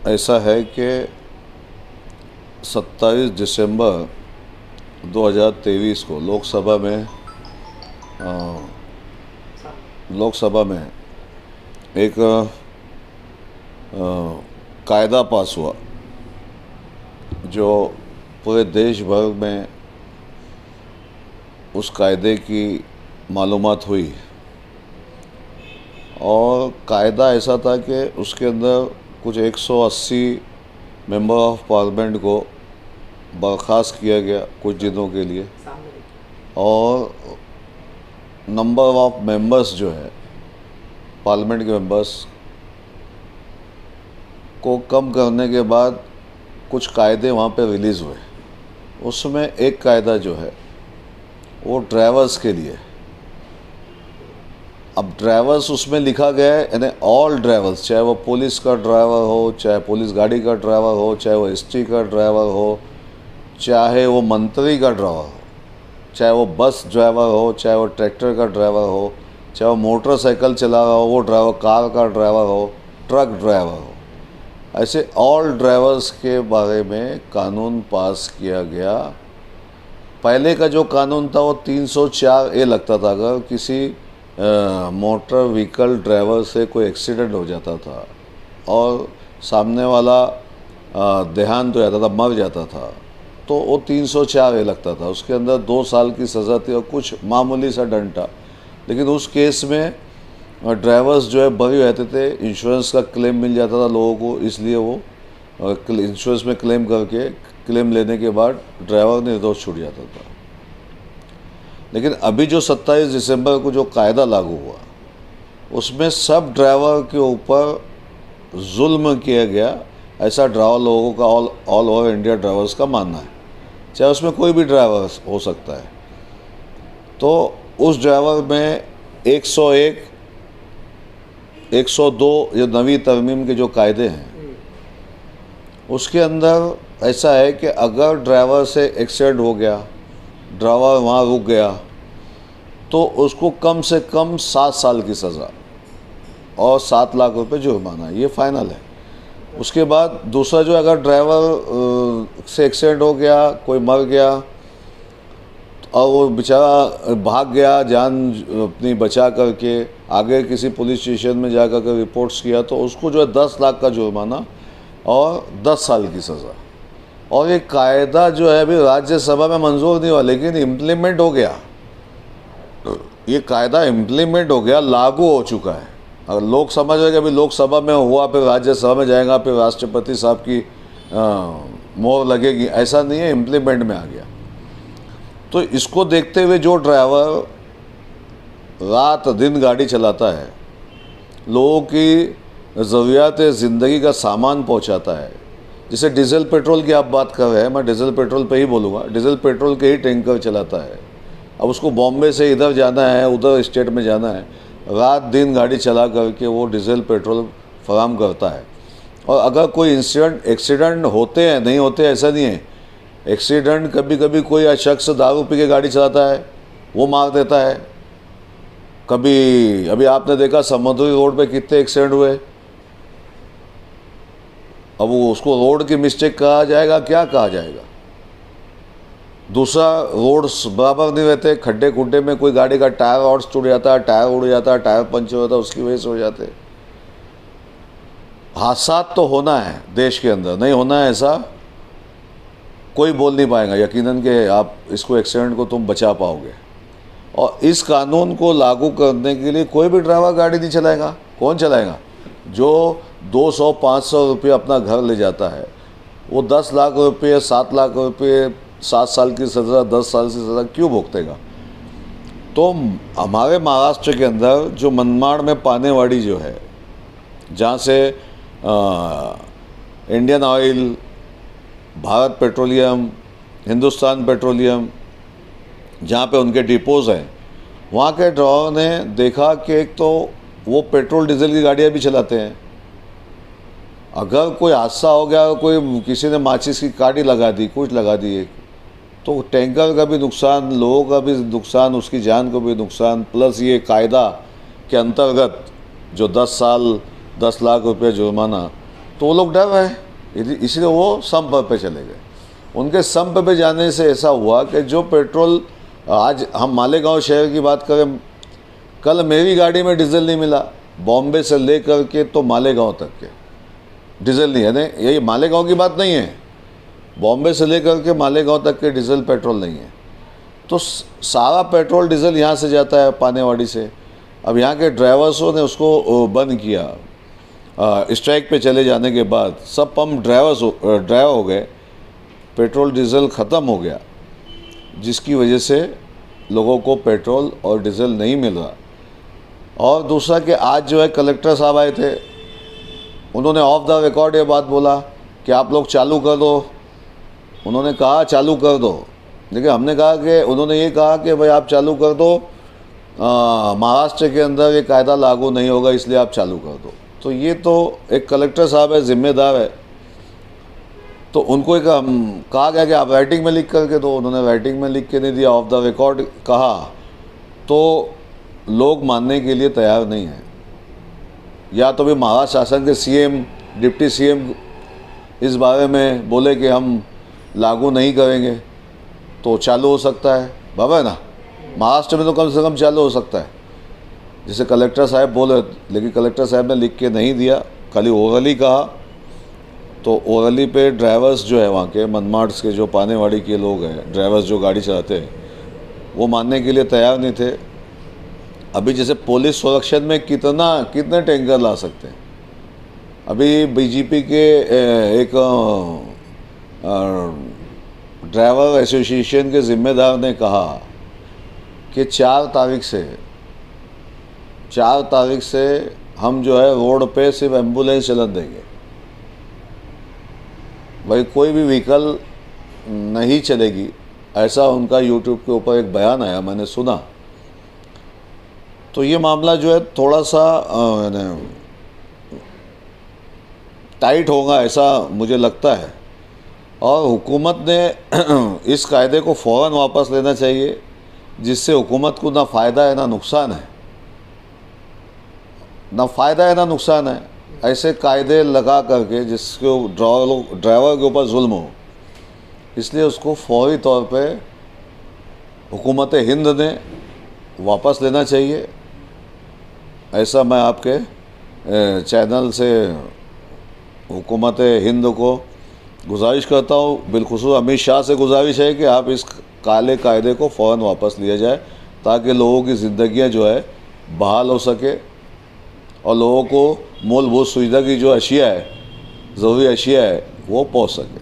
ऐसा है कि 27 दिसंबर 2023 को लोकसभा में एक कायदा पास हुआ जो पूरे देश भर में उस कायदे की मालूमात हुई। और कायदा ऐसा था कि उसके अंदर कुछ 180 मेंबर ऑफ पार्लियामेंट को बर्खास्त किया गया कुछ दिनों के लिए, और नंबर ऑफ मेंबर्स जो है पार्लियामेंट के मेंबर्स को कम करने के बाद कुछ कायदे वहाँ पे रिलीज़ हुए। उसमें एक कायदा जो है वो ड्राइवर्स के लिए। अब ड्राइवर्स उसमें लिखा गया है, यानी ऑल ड्राइवर्स, चाहे वो पुलिस का ड्राइवर हो, चाहे पुलिस गाड़ी का ड्राइवर हो, चाहे वो एसटी का ड्राइवर हो, चाहे वो मंत्री का ड्राइवर हो, चाहे वो बस ड्राइवर हो, चाहे वो ट्रैक्टर का ड्राइवर हो, चाहे वो मोटरसाइकिल चला रहा हो वो ड्राइवर, कार का ड्राइवर हो, ट्रक ड्राइवर हो, ऐसे ऑल ड्राइवर्स के बारे में कानून पास किया गया। पहले का जो कानून था वो 304A लगता था। अगर किसी मोटर व्हीकल ड्राइवर से कोई एक्सीडेंट हो जाता था और सामने वाला देहांत हो जाता था, मर जाता था, तो वो 304A लगता था। उसके अंदर 2 साल की सज़ा थी और कुछ मामूली सा दंड था। लेकिन उस केस में ड्राइवर्स जो है बरी रहते थे, इंश्योरेंस का क्लेम मिल जाता था लोगों को, इसलिए वो इंश्योरेंस में क्लेम लेने के बाद ड्राइवर निर्दोष छूट जाता था। लेकिन अभी जो 27 दिसंबर को जो कायदा लागू हुआ उसमें सब ड्राइवर के ऊपर जुल्म किया गया, ऐसा ड्राइवर लोगों का ऑल ओवर इंडिया ड्राइवर्स का मानना है। चाहे उसमें कोई भी ड्राइवर हो सकता है। तो उस ड्राइवर में 101, 102 ये नवी तरमीम के जो कायदे हैं उसके अंदर ऐसा है कि अगर ड्राइवर से एक्सीडेंट हो गया, ड्राइवर वहाँ रुक गया, तो उसको कम से कम 7 साल की सज़ा और 7 लाख रुपए जुर्माना, ये फाइनल है। उसके बाद दूसरा जो, अगर ड्राइवर से एक्सीडेंट हो गया, कोई मर गया और वो बेचारा भाग गया, जान अपनी बचा करके आगे किसी पुलिस स्टेशन में जा कर के रिपोर्ट्स किया, तो उसको जो है 10 लाख का जुर्माना और 10 साल की सज़ा। और ये कायदा जो है अभी राज्यसभा में मंजूर नहीं हुआ, लेकिन इम्प्लीमेंट हो गया। ये कायदा इम्प्लीमेंट हो गया, लागू हो चुका है। अगर लोग समझ रहे कि अभी लोकसभा में हुआ फिर राज्यसभा में जाएगा, फिर राष्ट्रपति साहब की मोहर लगेगी, ऐसा नहीं है, इम्प्लीमेंट में आ गया। तो इसको देखते हुए जो ड्राइवर रात दिन गाड़ी चलाता है, लोगों की ज़रूरियात ज़िंदगी का सामान पहुंचाता है, जैसे डीजल पेट्रोल की आप बात कर रहे हैं, मैं डीजल पेट्रोल पे ही बोलूँगा, डीजल पेट्रोल के ही टैंकर चलाता है। अब उसको बॉम्बे से इधर जाना है, उधर स्टेट में जाना है, रात दिन गाड़ी चला करके वो डीजल पेट्रोल फराहम करता है। और अगर कोई एक्सीडेंट होते हैं, नहीं होते ऐसा नहीं है, एक्सीडेंट कभी कभी कोई शख्स दारू पी के गाड़ी चलाता है, वो मार देता है। कभी अभी आपने देखा समुद्री रोड पे कितने एक्सीडेंट हुए। अब वो उसको रोड की मिस्टेक कहा जाएगा, क्या कहा जाएगा। दूसरा, रोड्स बराबर नहीं रहते, खड्डे खुड्डे में कोई गाड़ी का टायर और टूट जाता है, टायर उड़ जाता है, टायर पंचर होता है, उसकी वजह से हो जाते। हादसा तो होना है देश के अंदर, नहीं होना है ऐसा कोई बोल नहीं पाएगा यकीनन कि आप इसको एक्सीडेंट को तुम बचा पाओगे। और इस कानून को लागू करने के लिए कोई भी ड्राइवर गाड़ी नहीं चलाएगा। कौन चलाएगा? जो 200-500 रुपये अपना घर ले जाता है, वो 10 लाख रुपये, 7 लाख रुपये, 7 साल की सज़ा, 10 साल की सज़ा क्यों भुगतेगा? तो हमारे महाराष्ट्र के अंदर जो मनमाड़ में पानेवाड़ी जो है, जहाँ से Indian oil, Bharat petroleum, Hindustan petroleum, जहाँ पे उनके डिपोज़ हैं, वहाँ के ड्राइवर ने देखा कि एक तो वो पेट्रोल डीजल की गाड़ियाँ भी चलाते हैं। अगर कोई हादसा हो गया, कोई किसी ने माचिस की काटी लगा दी, कुछ लगा दी, तो टैंकर का भी नुकसान, लोगों का भी नुकसान, उसकी जान को भी नुकसान, प्लस ये कायदा के अंतर्गत जो 10 साल 10 लाख रुपये जुर्माना, तो वो लोग डर रहे, इसलिए वो संप पे चले गए। उनके संप पे जाने से ऐसा हुआ कि जो पेट्रोल, आज हम मालेगांव शहर की बात करें, कल मेरी गाड़ी में डीजल नहीं मिला, बॉम्बे से लेकर के तो मालेगांव तक के डीजल नहीं है। नहीं, यही मालेगांव की बात नहीं है, बॉम्बे से लेकर के मालेगांव तक के डीजल पेट्रोल नहीं है। तो सारा पेट्रोल डीजल यहाँ से जाता है पानेवाड़ी से। अब यहाँ के ड्राइवर्सों ने उसको बंद किया, स्ट्राइक पे चले जाने के बाद सब पंप ड्राइवर हो गए, पेट्रोल डीजल ख़त्म हो गया, जिसकी वजह से लोगों को पेट्रोल और डीजल नहीं मिल रहा। और दूसरा कि आज जो है कलेक्टर साहब आए थे, उन्होंने ऑफ द रिकॉर्ड ये बात बोला कि आप लोग चालू कर दो। उन्होंने कहा चालू कर दो, लेकिन हमने कहा कि उन्होंने ये कहा कि भाई आप चालू कर दो, महाराष्ट्र के अंदर ये कायदा लागू नहीं होगा इसलिए आप चालू कर दो। तो ये तो एक कलेक्टर साहब है, जिम्मेदार है, तो उनको एक कहा गया कि आप राइटिंग में लिख करके दो। उन्होंने राइटिंग में लिख के नहीं दिया, ऑफ द रिकॉर्ड कहा, तो लोग मानने के लिए तैयार नहीं हैं। या तो भी महाराष्ट्र शासन के सीएम, डिप्टी सीएम इस बारे में बोले कि हम लागू नहीं करेंगे तो चालू हो सकता है, बाबा है ना, महाराष्ट्र में तो कम से कम चालू हो सकता है, जिसे कलेक्टर साहब बोले। लेकिन कलेक्टर साहब ने लिख के नहीं दिया, खाली ओरली कहा। तो ओरली पे ड्राइवर्स जो है वहाँ के मनमाड्स के, जो पानेवाड़ी के लोग हैं, ड्राइवर्स जो गाड़ी चलाते हैं, वो मानने के लिए तैयार नहीं थे। अभी जैसे पुलिस संरक्षण में कितने टैंकर ला सकते हैं। अभी बीजेपी के एक ड्राइवर एसोसिएशन के ज़िम्मेदार ने कहा कि 4 तारीख से हम जो है रोड पे सिर्फ एम्बुलेंस चलन देंगे। भाई कोई भी व्हीकल नहीं चलेगी, ऐसा उनका यूट्यूब के ऊपर एक बयान आया, मैंने सुना। तो ये मामला जो है थोड़ा सा टाइट होगा, ऐसा मुझे लगता है। और हुकूमत ने इस कायदे को फ़ौरन वापस लेना चाहिए, जिससे हुकूमत को ना फ़ायदा है ना नुकसान है। ना फ़ायदा है ना नुकसान है ऐसे कायदे लगा करके जिसके ड्राइवर के ऊपर जुल्म हो। इसलिए उसको फौरी तौर पे हुकूमत हिंद ने वापस लेना चाहिए। ऐसा मैं आपके चैनल से हुकूमत हिंद को गुजारिश करता हूँ। बिलखुसूस अमित शाह से गुजारिश है कि आप इस काले कायदे को फ़ौरन वापस लिया जाए, ताकि लोगों की ज़िंदगियाँ जो है बहाल हो सके और लोगों को मूलभूत सुविधा की जो अशिया है, ज़रूरी अशिया है, वो पहुँच सके।